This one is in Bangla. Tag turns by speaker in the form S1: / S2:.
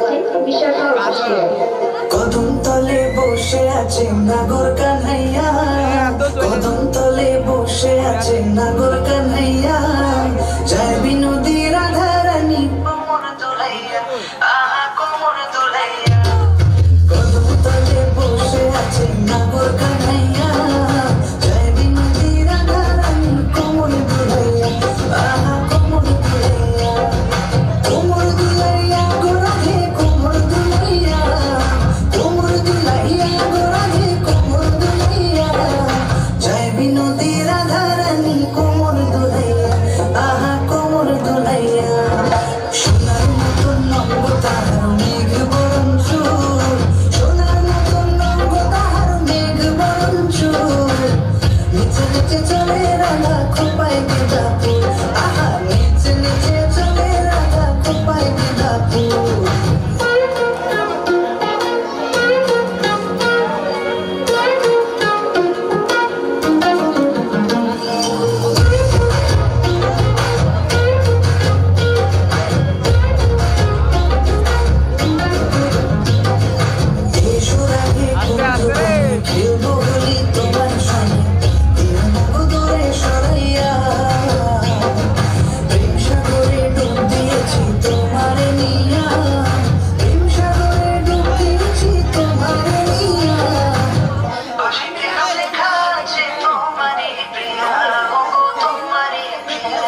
S1: গাচ্ছেন বিশাখা অফিসিয়াল।
S2: কদম তলে বসে আছে নাগর কান্হাইয়া, কদম তলে বসে আছে নাগর কান্হাইয়া, যায় বিনোদী রাধা রানী কোমর দুলাইয়া, আহা কোমর দুলাইয়া। কদম তলে বসে আছে নাগর কান্হাইয়া, যায় বিনোদী রাধা রানী কোমর দুলাইয়া, আহা কোমর দুলাইয়া। কোমর দুলাইয়া গোরাধে কোমর দুলাইয়া, কোমর দুলাইয়া গোরাধে কোমর দুলাইয়া, যায় বিনোদী রাধা রানী কোমর দুলাইয়া, আহা কোমর দুলাইয়া। সোনার মতন নঙ্গ তাহার মেঘ বরণ চুল, সোনার মতন নঙ্গ তাহার মেঘ বরণ চুল, নিচে নিচে চলে রাধা খোপায় গেঁদা ফুল, আহা নিচে নিচে চলে রাধা খোপায় গেঁদা ফুল। এসোর আগে খেলবো হোলি তোমার সঙ্গে, দিও না গো দূরে সরাইয়া, প্রেম সাগরে ডুব দিয়েছি তোমারে নিয়া, প্রেম সাগরে ডুব দিয়েছি তোমারে নিয়া। খুশিতে লেখা আছে তোমারে প্রিয়া, ও গো তোমারে প্রিয়া।